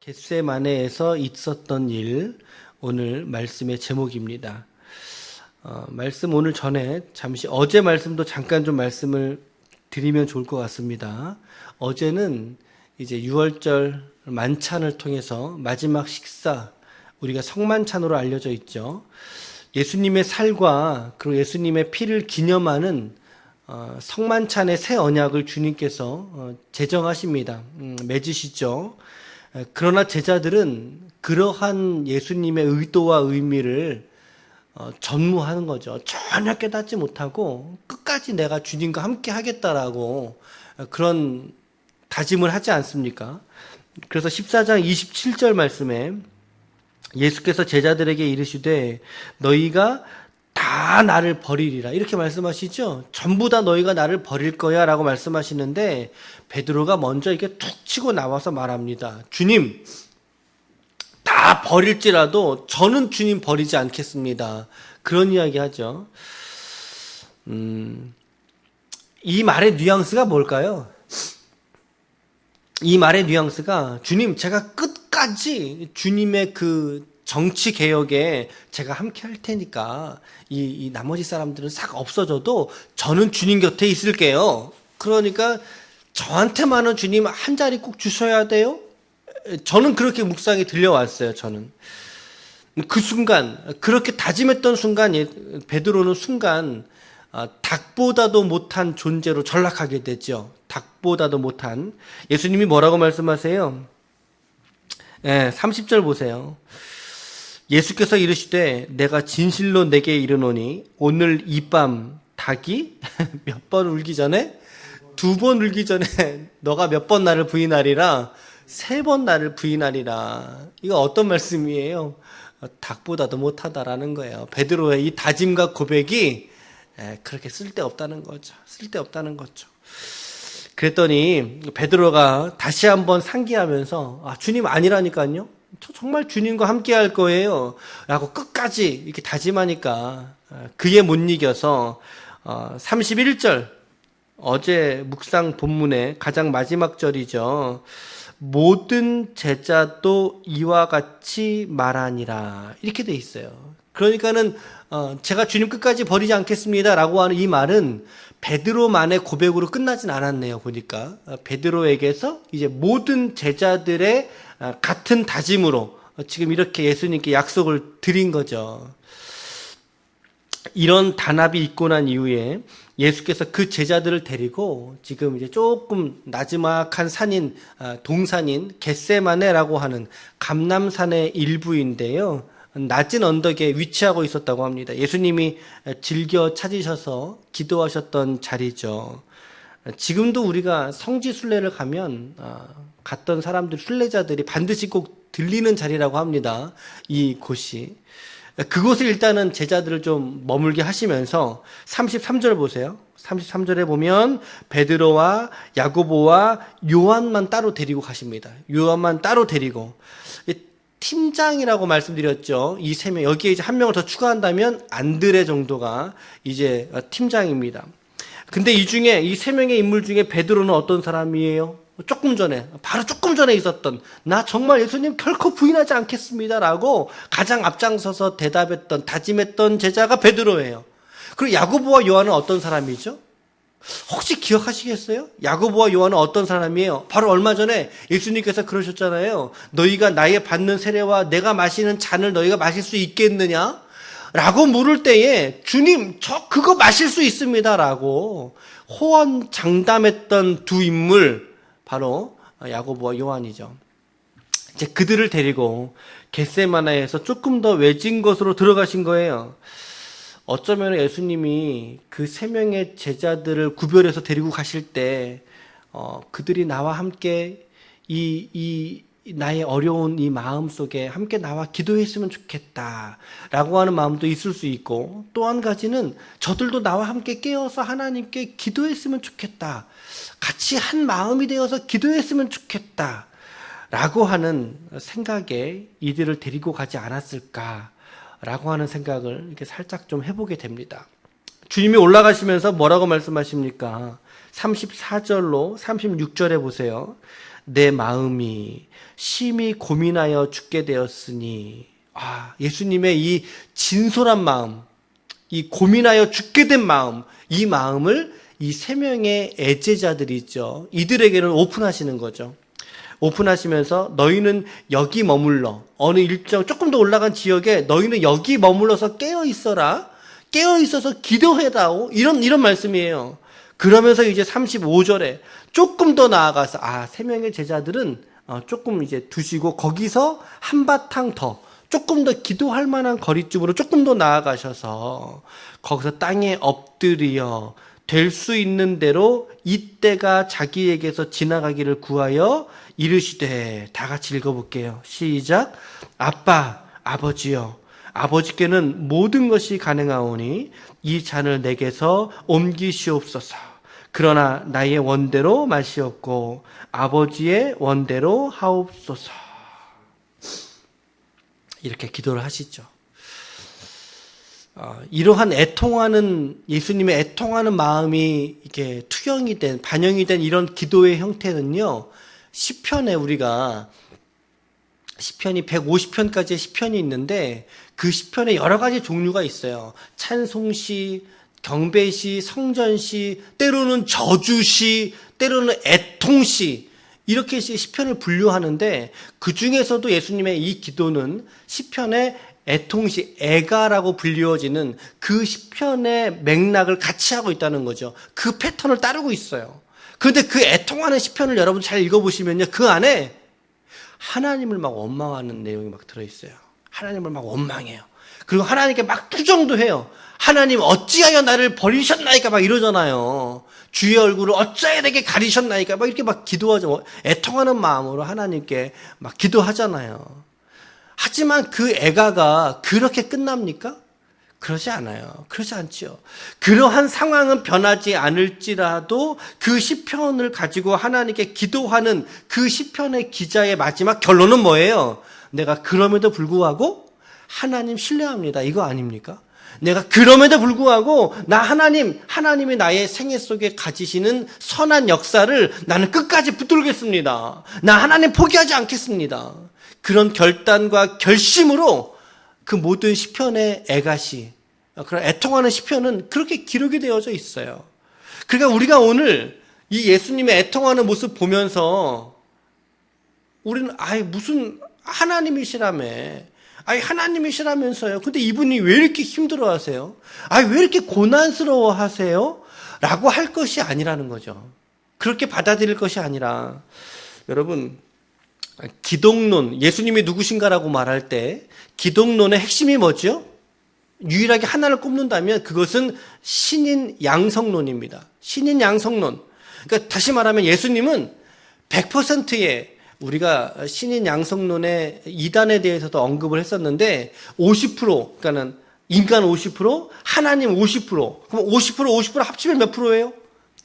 겟세마네에서 있었던 일, 오늘 말씀의 제목입니다. 말씀 오늘 전에 잠시 어제 말씀도 잠깐 좀 말씀을 드리면 좋을 것 같습니다. 어제는 이제 6월절 만찬을 통해서 마지막 식사, 우리가 성만찬으로 알려져 있죠. 예수님의 살과 그리고 예수님의 피를 기념하는 성만찬의 새 언약을 주님께서 제정하십니다. 맺으시죠. 그러나 제자들은 그러한 예수님의 의도와 의미를 전무하는 거죠. 전혀 깨닫지 못하고 끝까지 내가 주님과 함께 하겠다라고 그런 다짐을 하지 않습니까? 그래서 14장 27절 말씀에 예수께서 제자들에게 이르시되 너희가 다 나를 버리리라 이렇게 말씀하시죠. 전부 다 너희가 나를 버릴 거야 라고 말씀하시는데 베드로가 먼저 이렇게 툭 치고 나와서 말합니다. 주님, 다 버릴지라도 저는 주님 버리지 않겠습니다. 그런 이야기 하죠. 이 말의 뉘앙스가 뭘까요? 이 말의 뉘앙스가 주님, 제가 끝까지 주님의 그 정치 개혁에 제가 함께 할 테니까 이 나머지 사람들은 싹 없어져도 저는 주님 곁에 있을게요. 그러니까 저한테만은 주님 한 자리 꼭 주셔야 돼요? 저는 그렇게 묵상이 들려왔어요. 저는 그 순간 그렇게 다짐했던 순간 베드로는 순간 닭보다도 못한 존재로 전락하게 되죠. 닭보다도 못한. 예수님이 뭐라고 말씀하세요? 30절 보세요. 예수께서 이르시되 내가 진실로 내게 이르노니 오늘 이 밤 닭이 몇 번 울기 전에? 2번 울기 전에 너가 몇 번 나를 부인하리라? 3번 나를 부인하리라. 이거 어떤 말씀이에요? 닭보다도 못하다라는 거예요. 베드로의 이 다짐과 고백이 그렇게 쓸데없다는 거죠. 쓸데없다는 거죠. 그랬더니 베드로가 다시 한번 상기하면서 주님 아니라니까요. 저 정말 주님과 함께 할 거예요 라고 끝까지 이렇게 다짐하니까 그에 못 이겨서 31절 어제 묵상 본문의 가장 마지막 절이죠. 모든 제자도 이와 같이 말하니라 이렇게 돼 있어요. 그러니까는 제가 주님 끝까지 버리지 않겠습니다 라고 하는 이 말은 베드로만의 고백으로 끝나진 않았네요. 보니까 베드로에게서 이제 모든 제자들의 같은 다짐으로 지금 이렇게 예수님께 약속을 드린 거죠. 이런 단합이 있고 난 이후에 예수께서 그 제자들을 데리고 지금 이제 조금 나지막한 산인 동산인 겟세마네라고 하는 감람산의 일부인데요. 낮은 언덕에 위치하고 있었다고 합니다. 예수님이 즐겨 찾으셔서 기도하셨던 자리죠. 지금도 우리가 성지 순례를 가면 갔던 사람들 순례자들이 반드시 꼭 들리는 자리라고 합니다. 이 곳이. 그곳을 일단은 제자들을 좀 머물게 하시면서 33절 보세요. 33절에 보면 베드로와 야고보와 요한만 따로 데리고 가십니다. 요한만 따로 데리고. 팀장이라고 말씀드렸죠. 이 3명, 여기에 이제 한 명을 더 추가한다면 안드레 정도가 이제 팀장입니다. 근데 이 중에, 이 3명의 인물 중에 베드로는 어떤 사람이에요? 바로 조금 전에 있었던, 나 정말 예수님 결코 부인하지 않겠습니다 라고 가장 앞장서서 대답했던, 다짐했던 제자가 베드로예요. 그리고 야고보와 요한은 어떤 사람이죠? 혹시 기억하시겠어요? 야고보와 요한은 어떤 사람이에요? 바로 얼마 전에 예수님께서 그러셨잖아요. 너희가 나의 받는 세례와 내가 마시는 잔을 너희가 마실 수 있겠느냐? 라고 물을 때에 주님, 저 그거 마실 수 있습니다 라고 호언장담했던 두 인물, 바로 야고보와 요한이죠. 이제 그들을 데리고 겟세마네에서 조금 더 외진 곳으로 들어가신 거예요. 어쩌면 예수님이 그 3명의 제자들을 구별해서 데리고 가실 때 그들이 나와 함께 이 나의 어려운 이 마음 속에 함께 나와 기도했으면 좋겠다라고 하는 마음도 있을 수 있고, 또 한 가지는 저들도 나와 함께 깨어서 하나님께 기도했으면 좋겠다, 같이 한 마음이 되어서 기도했으면 좋겠다라고 하는 생각에 이들을 데리고 가지 않았을까 라고 하는 생각을 이렇게 살짝 좀 해보게 됩니다. 주님이 올라가시면서 뭐라고 말씀하십니까? 34절로 36절에 보세요. 내 마음이 심히 고민하여 죽게 되었으니. 예수님의 이 진솔한 마음, 이 고민하여 죽게 된 마음, 이 마음을 이 세 명의 애제자들이 있죠. 이들에게는 오픈하시는 거죠. 오픈하시면서 너희는 여기 머물러, 어느 일정 조금 더 올라간 지역에 너희는 여기 머물러서 깨어 있어라. 깨어 있어서 기도해다오. 이런 말씀이에요. 그러면서 이제 35절에 조금 더 나아가서 세 명의 제자들은 조금 이제 두시고 거기서 한바탕 더 조금 더 기도할 만한 거리쯤으로 조금 더 나아가셔서 거기서 땅에 엎드려 될 수 있는 대로 이때가 자기에게서 지나가기를 구하여 이르시되. 다 같이 읽어볼게요. 시작. 아빠, 아버지여, 아버지께는 모든 것이 가능하오니 이 잔을 내게서 옮기시옵소서. 그러나 나의 원대로 마시옵고 아버지의 원대로 하옵소서. 이렇게 기도를 하시죠. 이러한 애통하는, 예수님의 애통하는 마음이 이렇게 투영이 된, 반영이 된 이런 기도의 형태는요, 시편에 우리가, 시편이 150편까지의 시편이 있는데 그 시편에 여러 가지 종류가 있어요. 찬송시, 경배시, 성전시, 때로는 저주시, 때로는 애통시, 이렇게 시편을 분류하는데 그 중에서도 예수님의 이 기도는 시편의 애통시, 애가라고 불리워지는 그 시편의 맥락을 같이 하고 있다는 거죠. 그 패턴을 따르고 있어요. 그런데 그 애통하는 시편을 여러분 잘 읽어보시면요, 그 안에 하나님을 막 원망하는 내용이 막 들어있어요. 하나님을 막 원망해요. 그리고 하나님께 막 투정도 해요. 하나님 어찌하여 나를 버리셨나이까 막 이러잖아요. 주의 얼굴을 어찌하여 내게 가리셨나이까 막 이렇게 막 기도하죠. 애통하는 마음으로 하나님께 막 기도하잖아요. 하지만 그 애가가 그렇게 끝납니까? 그러지 않아요. 그러지 않지요. 그러한 상황은 변하지 않을지라도 그 시편을 가지고 하나님께 기도하는 그 시편의 기자의 마지막 결론은 뭐예요? 내가 그럼에도 불구하고 하나님 신뢰합니다. 이거 아닙니까? 내가 그럼에도 불구하고 하나님이 나의 생애 속에 가지시는 선한 역사를 나는 끝까지 붙들겠습니다. 나 하나님 포기하지 않겠습니다. 그런 결단과 결심으로 그 모든 시편의 애가시, 그런 애통하는 시편은 그렇게 기록이 되어져 있어요. 그러니까 우리가 오늘 이 예수님의 애통하는 모습 보면서 우리는 무슨 하나님이시라며, 하나님이시라면서요. 근데 이분이 왜 이렇게 힘들어 하세요? 왜 이렇게 고난스러워 하세요? 라고 할 것이 아니라는 거죠. 그렇게 받아들일 것이 아니라, 여러분, 기독론, 예수님이 누구신가라고 말할 때 기독론의 핵심이 뭐죠? 유일하게 하나를 꼽는다면 그것은 신인 양성론입니다. 신인 양성론. 그러니까 다시 말하면 예수님은 100%의, 우리가 신인 양성론의 이단에 대해서도 언급을 했었는데 50%, 그러니까는 인간 50%, 하나님 50%. 그럼 50% 합치면 몇 프로예요?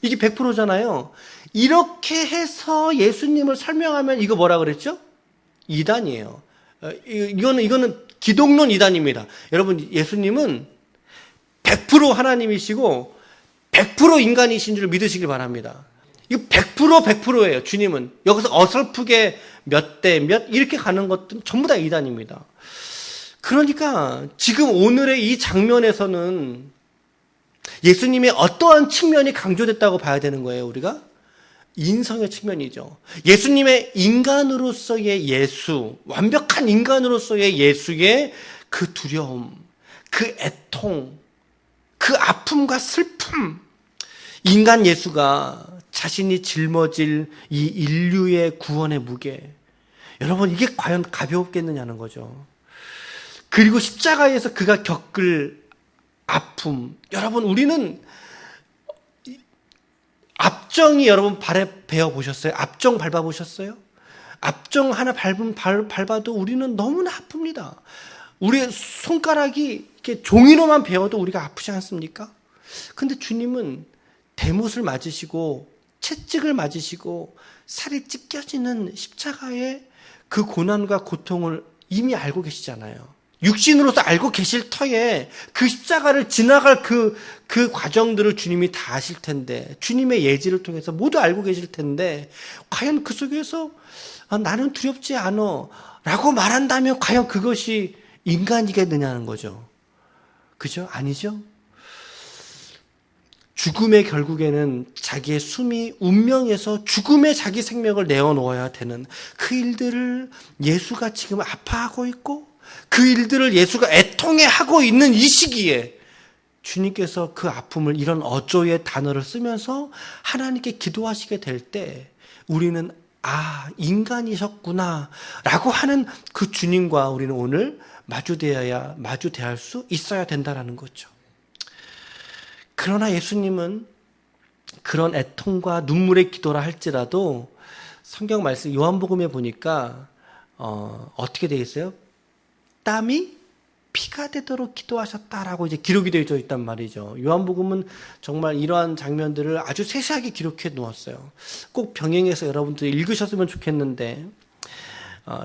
이게 100%잖아요. 이렇게 해서 예수님을 설명하면 이거 뭐라 그랬죠? 이단이에요. 이거는 기독론 이단입니다. 여러분, 예수님은 100% 하나님이시고 100% 인간이신 줄 믿으시길 바랍니다. 이거 100%예요. 주님은 여기서 어설프게 몇 대 몇 이렇게 가는 것들은 전부 다 이단입니다. 그러니까 지금 오늘의 이 장면에서는 예수님의 어떠한 측면이 강조됐다고 봐야 되는 거예요, 우리가? 인성의 측면이죠. 예수님의 인간으로서의 예수, 완벽한 인간으로서의 예수의 그 두려움, 그 애통, 그 아픔과 슬픔, 인간 예수가 자신이 짊어질 이 인류의 구원의 무게, 여러분 이게 과연 가벼웠겠느냐는 거죠. 그리고 십자가에서 그가 겪을 아픔, 여러분 우리는 압정이 여러분 발에 베어 보셨어요? 압정 밟아 보셨어요? 압정 하나 밟아도 우리는 너무나 아픕니다. 우리의 손가락이 이렇게 종이로만 베어도 우리가 아프지 않습니까? 근데 주님은 대못을 맞으시고 채찍을 맞으시고 살이 찢겨지는 십자가의 그 고난과 고통을 이미 알고 계시잖아요. 육신으로서 알고 계실 터에 그 십자가를 지나갈 그 과정들을 주님이 다 아실 텐데, 주님의 예지를 통해서 모두 알고 계실 텐데, 과연 그 속에서 나는 두렵지 않아 라고 말한다면 과연 그것이 인간이겠느냐는 거죠. 그죠? 아니죠? 죽음의 결국에는 자기의 숨이 운명에서 죽음의 자기 생명을 내어놓아야 되는 그 일들을 예수가 지금 아파하고 있고, 그 일들을 예수가 애통해하고 있는 이 시기에 주님께서 그 아픔을 이런 어조의 단어를 쓰면서 하나님께 기도하시게 될 때 우리는 인간이셨구나 라고 하는 그 주님과 우리는 오늘 마주대할 수 있어야 된다는 거죠. 그러나 예수님은 그런 애통과 눈물의 기도라 할지라도 성경 말씀 요한복음에 보니까 어떻게 되어 있어요? 땀이 피가 되도록 기도하셨다라고 이제 기록이 되어 있단 말이죠. 요한복음은 정말 이러한 장면들을 아주 세세하게 기록해 놓았어요. 꼭 병행해서 여러분들이 읽으셨으면 좋겠는데,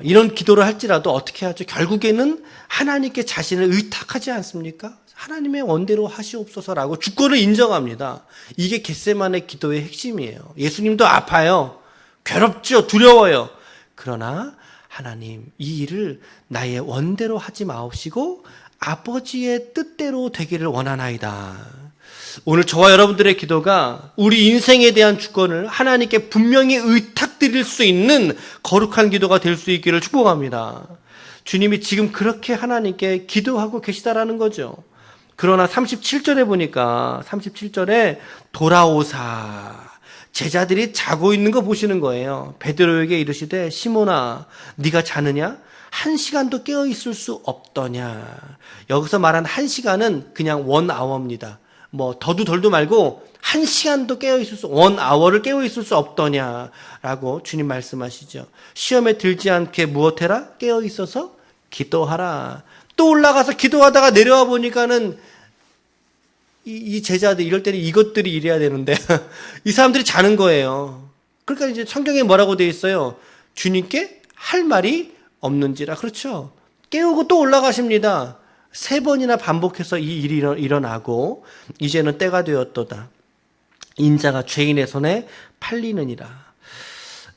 이런 기도를 할지라도 어떻게 하죠? 결국에는 하나님께 자신을 의탁하지 않습니까? 하나님의 원대로 하시옵소서라고 주권을 인정합니다. 이게 겟세마네 기도의 핵심이에요. 예수님도 아파요. 괴롭죠. 두려워요. 그러나 하나님, 이 일을 나의 원대로 하지 마옵시고 아버지의 뜻대로 되기를 원하나이다. 오늘 저와 여러분들의 기도가 우리 인생에 대한 주권을 하나님께 분명히 의탁드릴 수 있는 거룩한 기도가 될 수 있기를 축복합니다. 주님이 지금 그렇게 하나님께 기도하고 계시다라는 거죠. 그러나 37절에 보니까 37절에 돌아오사, 제자들이 자고 있는 거 보시는 거예요. 베드로에게 이르시되 시몬아 네가 자느냐? 1시간도 깨어 있을 수 없더냐. 여기서 말한 1시간은 그냥 1hour입니다. 뭐 더도 덜도 말고 1시간도 깨어 있을 수, 1hour를 깨어 있을 수 없더냐라고 주님 말씀하시죠. 시험에 들지 않게 무엇해라? 깨어 있어서 기도하라. 또 올라가서 기도하다가 내려와 보니까는 이 제자들 이럴 때는 이것들이 이래야 되는데 이 사람들이 자는 거예요. 그러니까 이제 성경에 뭐라고 되어 있어요? 주님께 할 말이 없는지라. 그렇죠. 깨우고 또 올라가십니다. 3번이나 반복해서 이 일이 일어나고 이제는 때가 되었도다. 인자가 죄인의 손에 팔리느니라.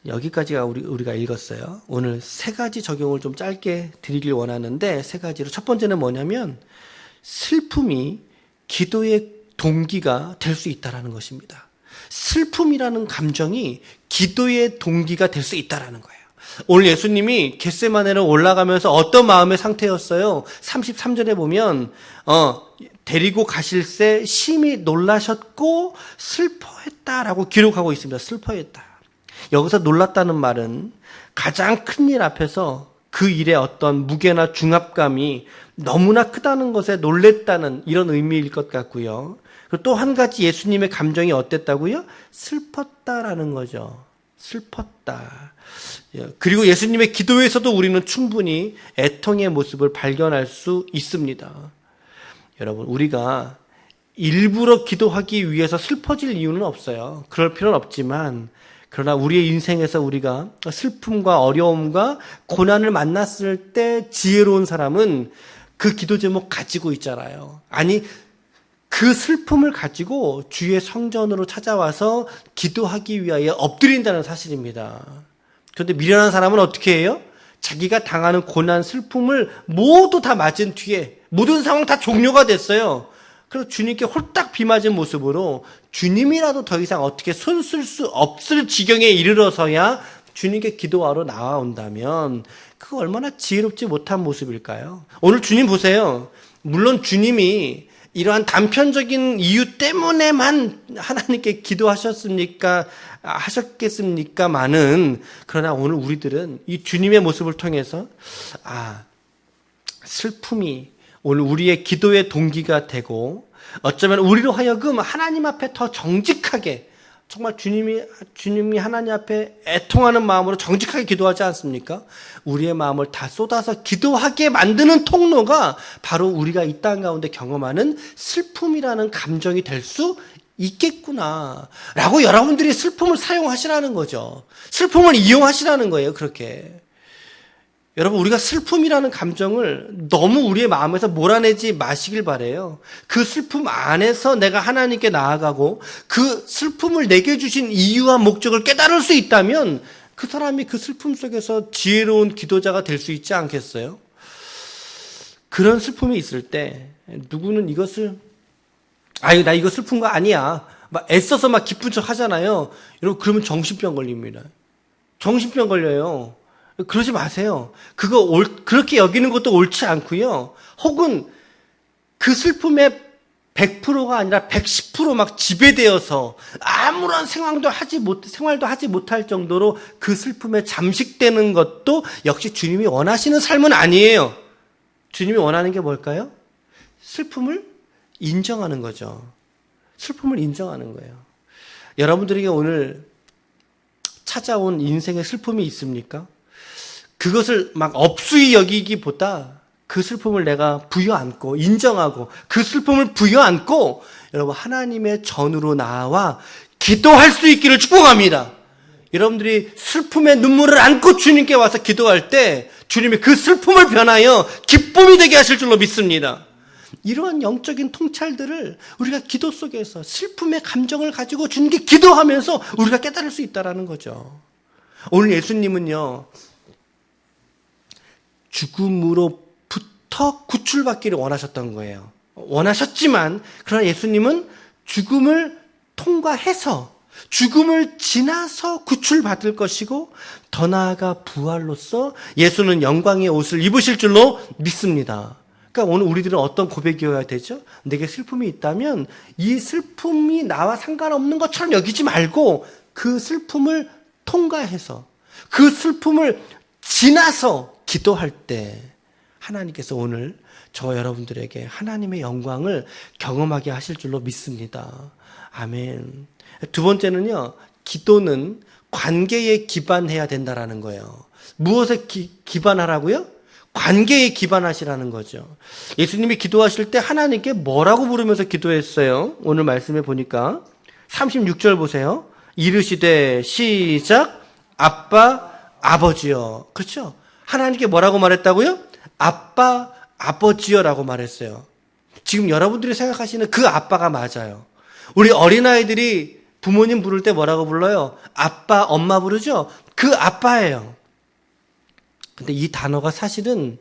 여기까지가 우리가 읽었어요. 오늘 3가지 적용을 좀 짧게 드리길 원하는데 3가지로. 첫 번째는 뭐냐면 슬픔이 기도의 동기가 될 수 있다는 것입니다. 슬픔이라는 감정이 기도의 동기가 될 수 있다는 거예요. 오늘 예수님이 겟세마네로 올라가면서 어떤 마음의 상태였어요? 33절에 보면 데리고 가실새 심히 놀라셨고 슬퍼했다라고 기록하고 있습니다. 슬퍼했다. 여기서 놀랐다는 말은 가장 큰 일 앞에서 그 일의 어떤 무게나 중압감이 너무나 크다는 것에 놀랬다는 이런 의미일 것 같고요. 그리고 또 한 가지 예수님의 감정이 어땠다고요? 슬펐다라는 거죠. 슬펐다. 그리고 예수님의 기도에서도 우리는 충분히 애통의 모습을 발견할 수 있습니다. 여러분, 우리가 일부러 기도하기 위해서 슬퍼질 이유는 없어요. 그럴 필요는 없지만, 그러나 우리의 인생에서 우리가 슬픔과 어려움과 고난을 만났을 때 지혜로운 사람은 그 기도 제목 가지고 있잖아요. 아니, 그 슬픔을 가지고 주의 성전으로 찾아와서 기도하기 위하여 엎드린다는 사실입니다. 그런데 미련한 사람은 어떻게 해요? 자기가 당하는 고난, 슬픔을 모두 다 맞은 뒤에 모든 상황 다 종료가 됐어요. 그래서 주님께 홀딱 비맞은 모습으로 주님이라도 더 이상 어떻게 손쓸 수 없을 지경에 이르러서야 주님께 기도하러 나온다면 그거 얼마나 지혜롭지 못한 모습일까요? 오늘 주님 보세요. 물론 주님이 이러한 단편적인 이유 때문에만 하나님께 하셨겠습니까만은, 그러나 오늘 우리들은 이 주님의 모습을 통해서 슬픔이 오늘 우리의 기도의 동기가 되고 어쩌면 우리로 하여금 하나님 앞에 더 정직하게, 정말 주님이 하나님 앞에 애통하는 마음으로 정직하게 기도하지 않습니까? 우리의 마음을 다 쏟아서 기도하게 만드는 통로가 바로 우리가 이 땅 가운데 경험하는 슬픔이라는 감정이 될 수 있겠구나 라고 여러분들이 슬픔을 사용하시라는 거죠. 슬픔을 이용하시라는 거예요. 그렇게 여러분, 우리가 슬픔이라는 감정을 너무 우리의 마음에서 몰아내지 마시길 바래요. 그 슬픔 안에서 내가 하나님께 나아가고 그 슬픔을 내게 주신 이유와 목적을 깨달을 수 있다면 그 사람이 그 슬픔 속에서 지혜로운 기도자가 될 수 있지 않겠어요? 그런 슬픔이 있을 때 누구는 이것을 아유, 나 이거 슬픈 거 아니야. 막 애써서 막 기쁜 척 하잖아요. 여러분, 그러면 정신병 걸립니다. 정신병 걸려요. 그러지 마세요. 그렇게 여기는 것도 옳지 않고요. 혹은 그 슬픔의 100%가 아니라 110%막 지배되어서 아무런 생활도 하지 못할 정도로 그 슬픔에 잠식되는 것도 역시 주님이 원하시는 삶은 아니에요. 주님이 원하는 게 뭘까요? 슬픔을 인정하는 거죠. 슬픔을 인정하는 거예요. 여러분들에게 오늘 찾아온 인생의 슬픔이 있습니까? 그것을 막 업수히 여기기보다 그 슬픔을 내가 부여안고 인정하고 그 슬픔을 부여안고 여러분 하나님의 전으로 나와 기도할 수 있기를 축복합니다. 여러분들이 슬픔의 눈물을 안고 주님께 와서 기도할 때 주님이 그 슬픔을 변하여 기쁨이 되게 하실 줄로 믿습니다. 이러한 영적인 통찰들을 우리가 기도 속에서 슬픔의 감정을 가지고 주님께 기도하면서 우리가 깨달을 수 있다는 거죠. 오늘 예수님은요, 죽음으로부터 구출받기를 원하셨던 거예요. 원하셨지만 그러나 예수님은 죽음을 통과해서 죽음을 지나서 구출받을 것이고 더 나아가 부활로서 예수는 영광의 옷을 입으실 줄로 믿습니다. 그러니까 오늘 우리들은 어떤 고백이어야 되죠? 내게 슬픔이 있다면 이 슬픔이 나와 상관없는 것처럼 여기지 말고 그 슬픔을 통과해서 그 슬픔을 지나서 기도할 때 하나님께서 오늘 저와 여러분들에게 하나님의 영광을 경험하게 하실 줄로 믿습니다. 아멘. 두 번째는요, 기도는 관계에 기반해야 된다라는 거예요. 무엇에 기반하라고요? 관계에 기반하시라는 거죠. 예수님이 기도하실 때 하나님께 뭐라고 부르면서 기도했어요? 오늘 말씀해 보니까 36절 보세요. 이르시되 시작 아빠 아버지여. 그렇죠? 하나님께 뭐라고 말했다고요? 아빠 아버지여라고 말했어요. 지금 여러분들이 생각하시는 그 아빠가 맞아요. 우리 어린아이들이 부모님 부를 때 뭐라고 불러요? 아빠, 엄마 부르죠? 그 아빠예요. 근데 이 단어가 사실은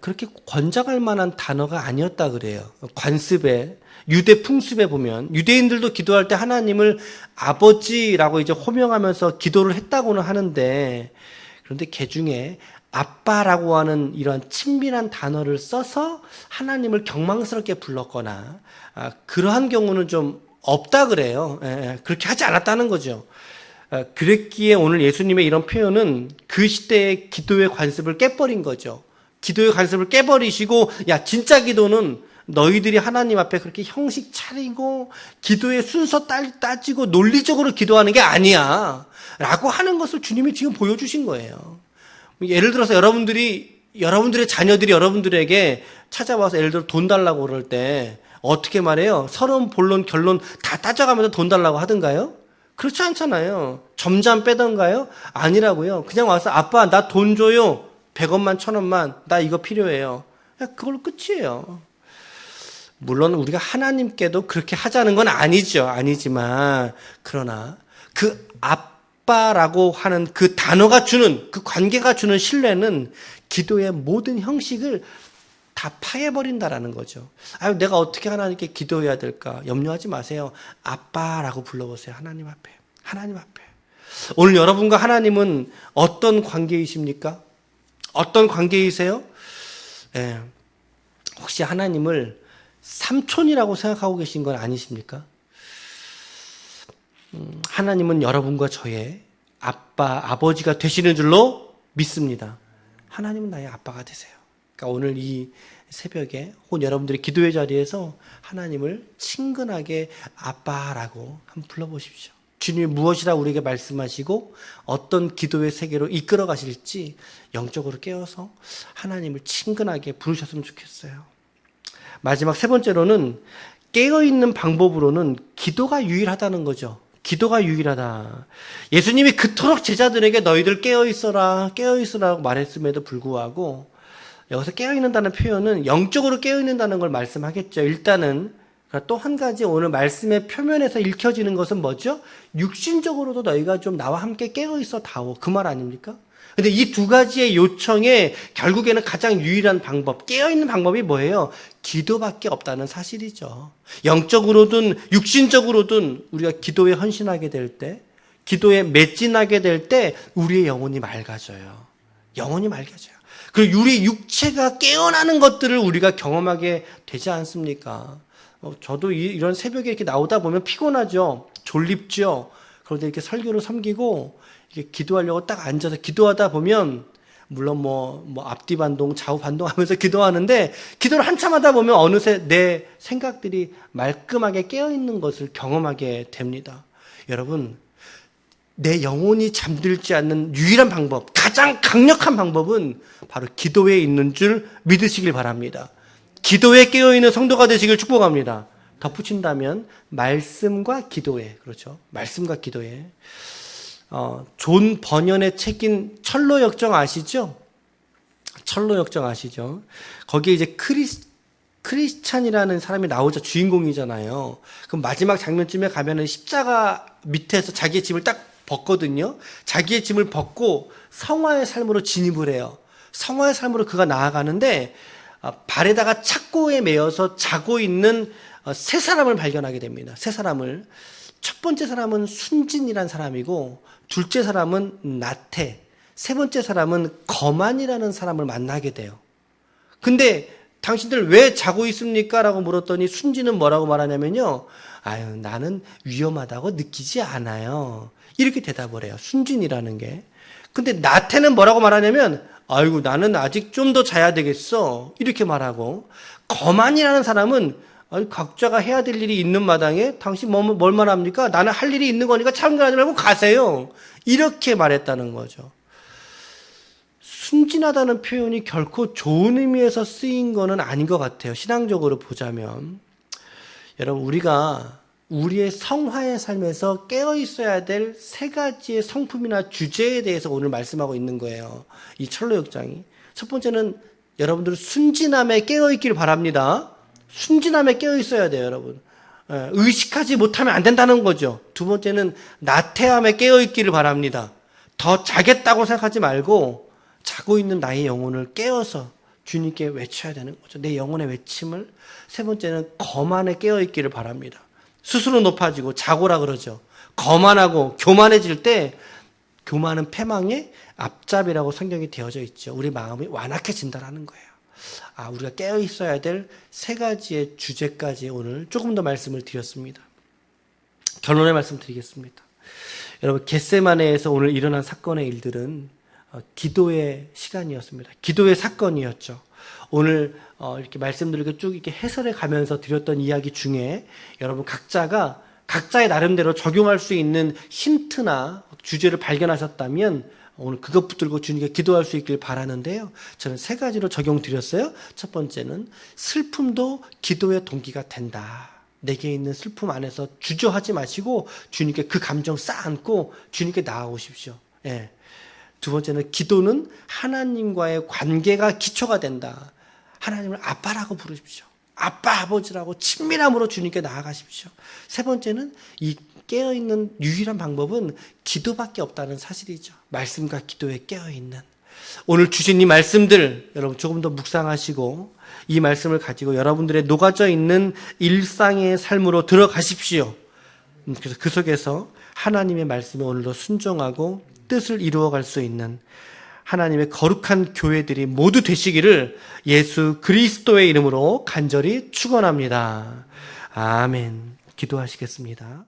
그렇게 권장할 만한 단어가 아니었다 그래요. 관습에, 유대 풍습에 보면 유대인들도 기도할 때 하나님을 아버지라고 이제 호명하면서 기도를 했다고는 하는데, 그런데 개중에 아빠라고 하는 이런 친밀한 단어를 써서 하나님을 경망스럽게 불렀거나 그러한 경우는 좀 없다 그래요. 그렇게 하지 않았다는 거죠. 그랬기에 오늘 예수님의 이런 표현은 그 시대의 기도의 관습을 깨버린 거죠. 기도의 관습을 깨버리시고, 야, 진짜 기도는 너희들이 하나님 앞에 그렇게 형식 차리고 기도의 순서 따지고 논리적으로 기도하는 게 아니야 라고 하는 것을 주님이 지금 보여주신 거예요. 예를 들어서 여러분들의 자녀들이 여러분들에게 찾아와서 예를 들어 돈 달라고 그럴 때 어떻게 말해요? 서론, 본론, 결론 다 따져가면서 돈 달라고 하던가요? 그렇지 않잖아요. 점잠 빼던가요? 아니라고요. 그냥 와서 아빠 나 돈 줘요. 100원만 1000원만 나 이거 필요해요. 그걸로 끝이에요. 물론 우리가 하나님께도 그렇게 하자는 건 아니지만 그러나 그 아빠라고 하는 그 단어가 주는, 그 관계가 주는 신뢰는 기도의 모든 형식을 다 파해버린다라는 거죠. 아유, 내가 어떻게 하나님께 기도해야 될까? 염려하지 마세요. 아빠라고 불러보세요. 하나님 앞에. 하나님 앞에. 오늘 여러분과 하나님은 어떤 관계이십니까? 어떤 관계이세요? 예. 혹시 하나님을 삼촌이라고 생각하고 계신 건 아니십니까? 하나님은 여러분과 저의 아빠, 아버지가 되시는 줄로 믿습니다. 하나님은 나의 아빠가 되세요. 그러니까 오늘 이 새벽에 혹은 여러분들이 기도의 자리에서 하나님을 친근하게 아빠라고 한번 불러보십시오. 주님이 무엇이라 우리에게 말씀하시고 어떤 기도의 세계로 이끌어 가실지 영적으로 깨어서 하나님을 친근하게 부르셨으면 좋겠어요. 마지막 세 번째로는 깨어있는 방법으로는 기도가 유일하다는 거죠. 기도가 유일하다. 예수님이 그토록 제자들에게 너희들 깨어있어라, 깨어있으라고 말했음에도 불구하고 여기서 깨어있는다는 표현은 영적으로 깨어있는다는 걸 말씀하겠죠. 일단은 또 한 가지 오늘 말씀의 표면에서 읽혀지는 것은 뭐죠? 육신적으로도 너희가 좀 나와 함께 깨어있어 다오. 그 말 아닙니까? 근데 이 두 가지의 요청에 결국에는 가장 유일한 방법, 깨어있는 방법이 뭐예요? 기도밖에 없다는 사실이죠. 영적으로든 육신적으로든 우리가 기도에 헌신하게 될 때, 기도에 매진하게 될 때 우리의 영혼이 맑아져요. 영혼이 맑아져요. 그리고 우리 육체가 깨어나는 것들을 우리가 경험하게 되지 않습니까? 저도 이런 새벽에 이렇게 나오다 보면 피곤하죠. 졸립죠. 그런데 이렇게 설교를 섬기고 이렇게 기도하려고 딱 앉아서 기도하다 보면 물론 뭐 앞뒤 반동, 좌우 반동하면서 기도하는데 기도를 한참 하다 보면 어느새 내 생각들이 말끔하게 깨어 있는 것을 경험하게 됩니다. 여러분, 내 영혼이 잠들지 않는 유일한 방법, 가장 강력한 방법은 바로 기도에 있는 줄 믿으시길 바랍니다. 기도에 깨어있는 성도가 되시길 축복합니다. 덧붙인다면 말씀과 기도에, 그렇죠? 말씀과 기도에. 존 버년의 책인 철로역정 아시죠? 철로역정 아시죠? 거기에 이제 크리스찬이라는 사람이 나오죠. 주인공이잖아요. 그럼 마지막 장면쯤에 가면은 십자가 밑에서 자기의 짐을 딱 벗거든요. 자기의 짐을 벗고 성화의 삶으로 진입을 해요. 성화의 삶으로 그가 나아가는데 발에다가 착고에 매여서 자고 있는 세 사람을 발견하게 됩니다. 세 사람을. 첫 번째 사람은 순진이라는 사람이고, 둘째 사람은 나태, 세 번째 사람은 거만이라는 사람을 만나게 돼요. 근데 당신들 왜 자고 있습니까? 라고 물었더니 순진은 뭐라고 말하냐면요. 아유, 나는 위험하다고 느끼지 않아요. 이렇게 대답을 해요. 순진이라는 게. 근데 나태는 뭐라고 말하냐면 아이고, 나는 아직 좀 더 자야 되겠어. 이렇게 말하고, 거만이라는 사람은 아니, 각자가 해야 될 일이 있는 마당에 당신 뭘 말합니까? 나는 할 일이 있는 거니까 참견하지 말고 가세요. 이렇게 말했다는 거죠. 순진하다는 표현이 결코 좋은 의미에서 쓰인 거는 아닌 것 같아요. 신앙적으로 보자면. 여러분, 우리가 우리의 성화의 삶에서 깨어 있어야 될 세 가지의 성품이나 주제에 대해서 오늘 말씀하고 있는 거예요. 이 철로역장이. 첫 번째는 여러분들은 순진함에 깨어 있기를 바랍니다. 순진함에 깨어 있어야 돼요, 여러분. 의식하지 못하면 안 된다는 거죠. 두 번째는 나태함에 깨어 있기를 바랍니다. 더 자겠다고 생각하지 말고 자고 있는 나의 영혼을 깨어서 주님께 외쳐야 되는 거죠. 내 영혼의 외침을. 세 번째는 거만에 깨어 있기를 바랍니다. 스스로 높아지고 자고라 그러죠. 거만하고 교만해질 때 교만은 패망의 앞잡이라고 성경이 되어져 있죠. 우리 마음이 완악해진다라는 거예요. 우리가 깨어 있어야 될 세 가지의 주제까지 오늘 조금 더 말씀을 드렸습니다. 결론의 말씀 드리겠습니다. 여러분, 겟세마네에서 오늘 일어난 사건의 일들은 기도의 시간이었습니다. 기도의 사건이었죠. 오늘 이렇게 말씀드리고 쭉 이렇게 해설해 가면서 드렸던 이야기 중에 여러분 각자의 나름대로 적용할 수 있는 힌트나 주제를 발견하셨다면 오늘 그것 붙들고 주님께 기도할 수 있길 바라는데요. 저는 세 가지로 적용드렸어요. 첫 번째는 슬픔도 기도의 동기가 된다. 내게 있는 슬픔 안에서 주저하지 마시고 주님께 그 감정 쌓아안고 주님께 나아오십시오. 예. 두 번째는 기도는 하나님과의 관계가 기초가 된다. 하나님을 아빠라고 부르십시오. 아빠, 아버지라고 친밀함으로 주님께 나아가십시오. 세 번째는 이 깨어있는 유일한 방법은 기도밖에 없다는 사실이죠. 말씀과 기도에 깨어있는. 오늘 주신 이 말씀들 여러분 조금 더 묵상하시고 이 말씀을 가지고 여러분들의 녹아져 있는 일상의 삶으로 들어가십시오. 그래서 그 속에서 하나님의 말씀에 오늘도 순종하고 뜻을 이루어갈 수 있는 하나님의 거룩한 교회들이 모두 되시기를 예수 그리스도의 이름으로 간절히 축원합니다. 아멘. 기도하시겠습니다.